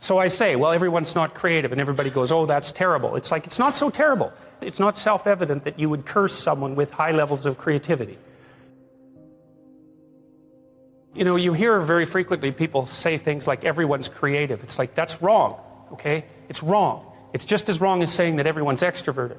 So I say, well, everyone's not creative, and everybody goes, oh, that's terrible. It's like, it's not so terrible. It's not self-evident that you would curse someone with high levels of creativity. You know, you hear very frequently people say things like everyone's creative. It's like, that's wrong, okay? It's wrong. It's just as wrong as saying that everyone's extroverted.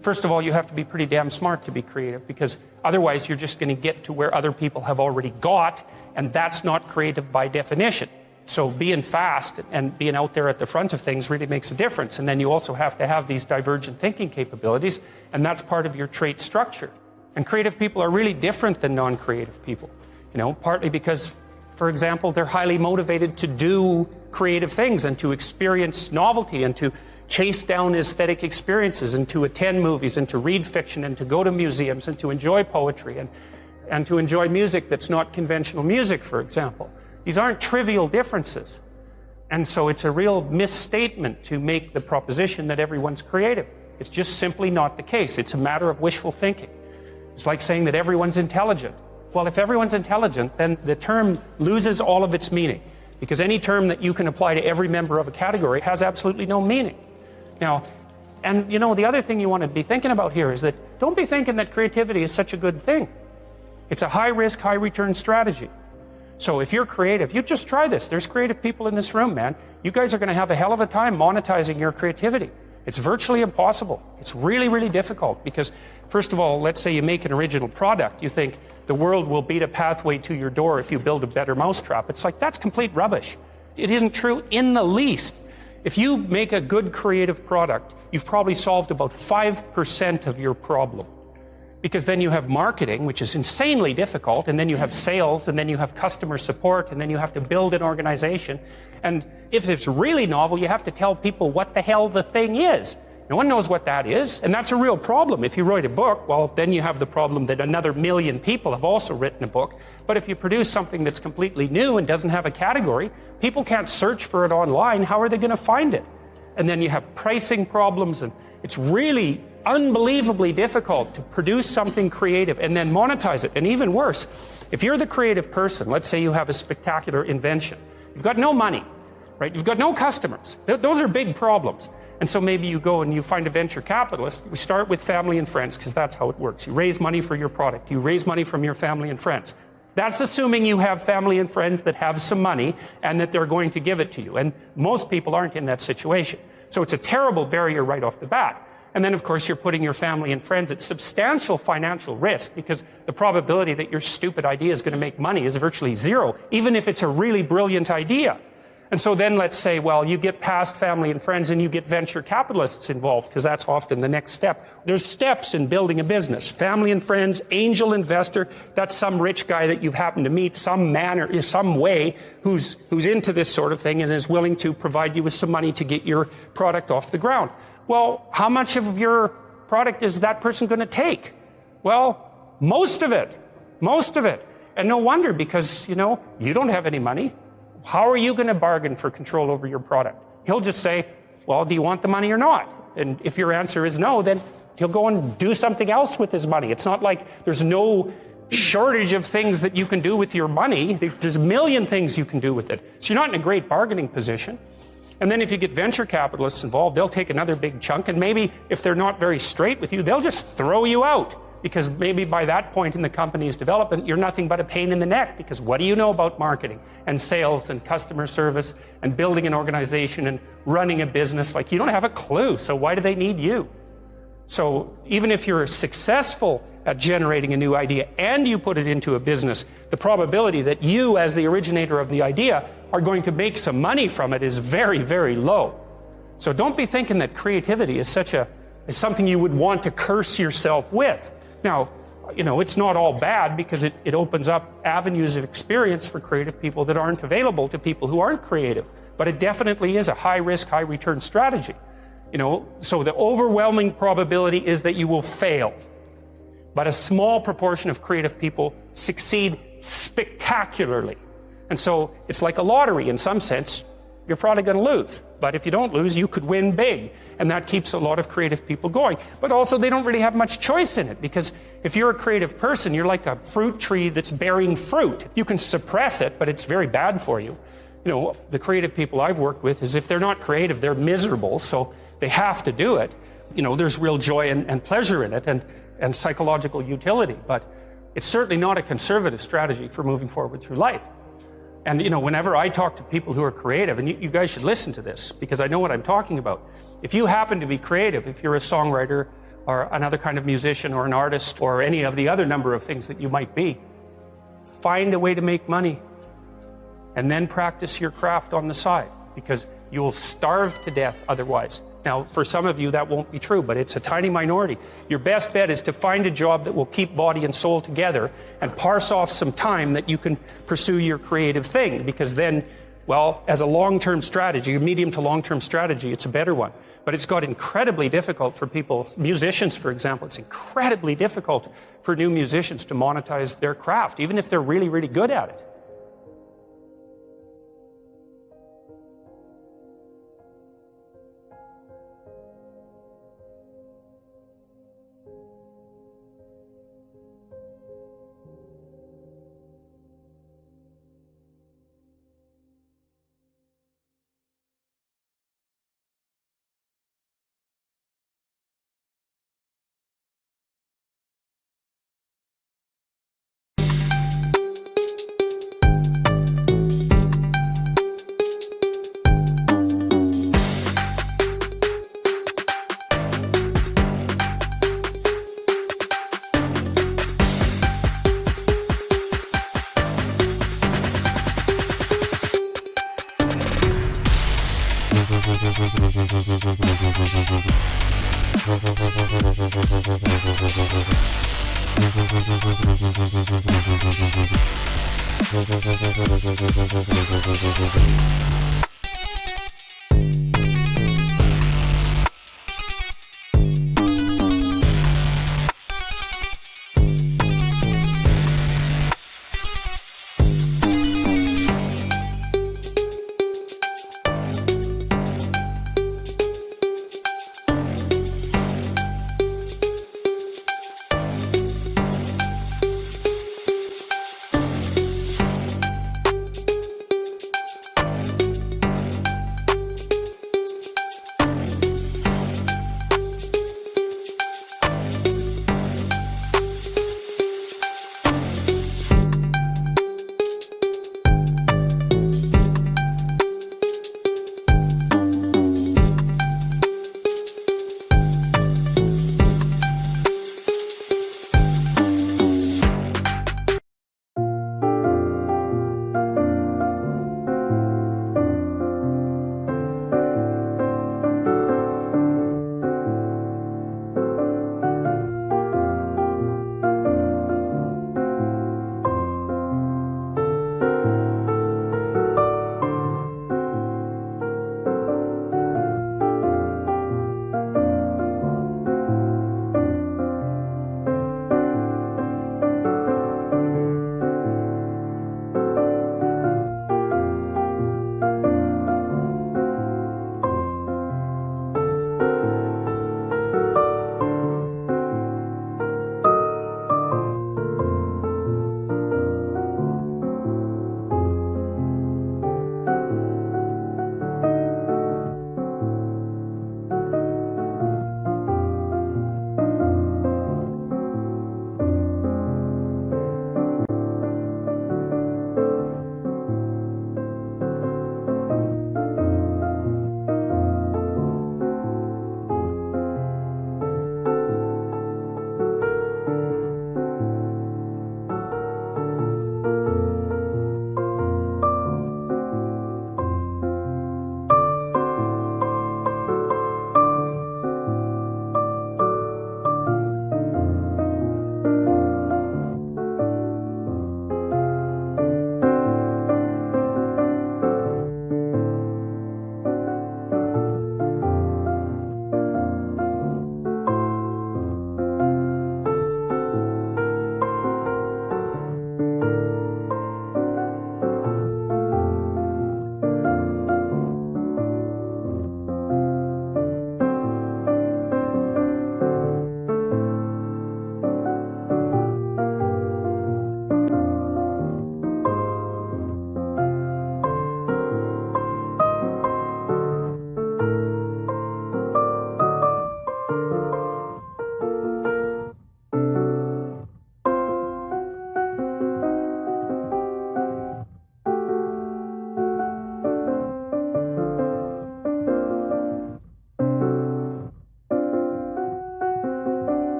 First of all, you have to be pretty damn smart to be creative, because otherwise you're just going to get to where other people have already got, and that's not creative by definition. So being fast and being out there at the front of things really makes a difference. And then you also have to have these divergent thinking capabilities, and that's part of your trait structure. And creative people are really different than non-creative people, you know, partly because, for example, they're highly motivated to do creative things and to experience novelty and to chase down aesthetic experiences and to attend movies and to read fiction and to go to museums and to enjoy poetry and to enjoy music that's not conventional music, for example. These aren't trivial differences. And so it's a real misstatement to make the proposition that everyone's creative. It's just simply not the case. It's a matter of wishful thinking. It's like saying that everyone's intelligent. Well, if everyone's intelligent, then the term loses all of its meaning, because any term that you can apply to every member of a category has absolutely no meaning. Now, and you know, the other thing you want to be thinking about here is that don't be thinking that creativity is such a good thing. It's a high-risk, high-return strategy. So if you're creative, you just try this. There's creative people in this room, man. You guys are going to have a hell of a time monetizing your creativity. It's virtually impossible. It's really, really difficult because, first of all, let's say you make an original product. You think the world will beat a pathway to your door if you build a better mousetrap. It's like, that's complete rubbish. It isn't true in the least. If you make a good creative product, you've probably solved about 5% of your problem. Because then you have marketing, which is insanely difficult, and then you have sales, and then you have customer support, and then you have to build an organization. And if it's really novel, you have to tell people what the hell the thing is. No one knows what that is, and that's a real problem. If you write a book, well, then you have the problem that another million people have also written a book. But if you produce something that's completely new and doesn't have a category, people can't search for it online. How are they going to find it? And then you have pricing problems, and it's really unbelievably difficult to produce something creative and then monetize it. And even worse, if you're the creative person, let's say you have a spectacular invention, you've got no money, right? You've got no customers. Those are big problems. And so maybe you go and you find a venture capitalist. We start with family and friends, because that's how it works. You raise money for your product. You raise money from your family and friends. That's assuming you have family and friends that have some money and that they're going to give it to you. And most people aren't in that situation. So it's a terrible barrier right off the bat. And then, of course, you're putting your family and friends at substantial financial risk, because the probability that your stupid idea is going to make money is virtually zero, even if it's a really brilliant idea. And so then let's say, well, you get past family and friends and you get venture capitalists involved, because that's often the next step. There's steps in building a business. Family and friends, angel investor, that's some rich guy that you've happened to meet, some man or some way who's into this sort of thing and is willing to provide you with some money to get your product off the ground. Well, how much of your product is that person going to take? Well, most of it. Most of it. And no wonder, because, you know, you don't have any money. How are you going to bargain for control over your product? He'll just say, well, do you want the money or not? And if your answer is no, then he'll go and do something else with his money. It's not like there's no shortage of things that you can do with your money. There's a million things you can do with it. So you're not in a great bargaining position. And then if you get venture capitalists involved, they'll take another big chunk, and maybe if they're not very straight with you, they'll just throw you out, because maybe by that point in the company's development, you're nothing but a pain in the neck, because what do you know about marketing and sales and customer service and building an organization and running a business? Like, you don't have a clue, so why do they need you? So even if you're successful at generating a new idea and you put it into a business, the probability that you, as the originator of the idea, are going to make some money from it is very, very low. So don't be thinking that creativity is something you would want to curse yourself with. Now, you know, it's not all bad, because it opens up avenues of experience for creative people that aren't available to people who aren't creative. But it definitely is a high-risk, high-return strategy. You know, so the overwhelming probability is that you will fail. But a small proportion of creative people succeed spectacularly. And so it's like a lottery in some sense. You're probably going to lose. But if you don't lose, you could win big. And that keeps a lot of creative people going. But also, they don't really have much choice in it, because If you're a creative person, you're like a fruit tree that's bearing fruit. You can suppress it, but it's very bad for you. You know, the creative people I've worked with is if they're not creative, they're miserable, so they have to do it. You know, there's real joy and pleasure in it and psychological utility, but it's certainly not a conservative strategy for moving forward through life. And, you know, whenever I talk to people who are creative, and you guys should listen to this because I know what I'm talking about. If you happen to be creative, if you're a songwriter or another kind of musician or an artist or any of the other number of things that you might be, find a way to make money and then practice your craft on the side, because you'll starve to death otherwise. Now, for some of you, that won't be true, but it's a tiny minority. Your best bet is to find a job that will keep body and soul together and parse off some time that you can pursue your creative thing, because then, well, as a long-term strategy, a medium to long-term strategy, it's a better one. But it's got incredibly difficult for people, musicians, for example, it's incredibly difficult for new musicians to monetize their craft, even if they're really, really good at it.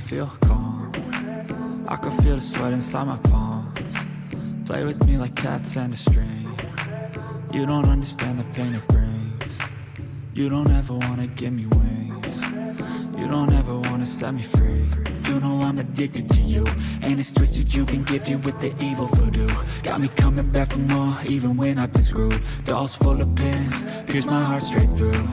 feel calm. I can feel the sweat inside my palms. Play with me like cats and a string. You don't understand the pain it brings. You don't ever wanna give me wings. You don't ever wanna set me free. You know I'm addicted to you, and it's twisted, you've been gifted with the evil voodoo. Got me coming back for more, even when I've been screwed. Dolls full of pins, pierce my heart straight through.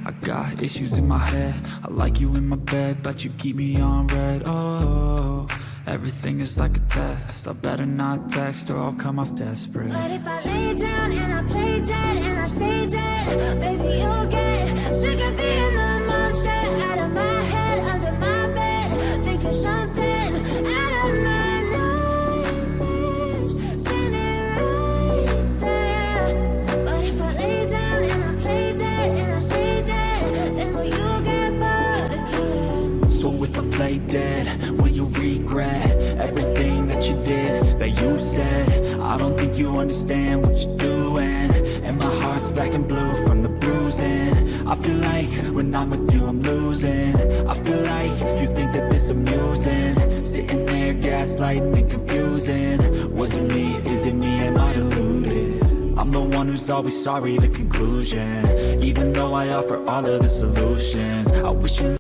I got issues in my head, I like you in my bed, but you keep me on red. Oh, everything is like a test, I better not text or I'll come off desperate. But if I lay down and I play dead and I stay dead, baby, you'll get sick of being the monster out of my head, under my bed, thinking something out of my nightmares, standing right there. But if I lay down and I play dead and I stay dead, then will you get bored again? So if I play dead, will you regret everything that you did, that you said? I don't think you understand what you're doing, and my heart's black and blue from the bruising. I feel like when I'm with you I'm losing. I feel like you think that this amusing, sitting there gaslighting and confusing. Was it me? Is it me? Am I deluded? I'm the one who's always sorry, the conclusion. Even though I offer all of the solutions, I wish you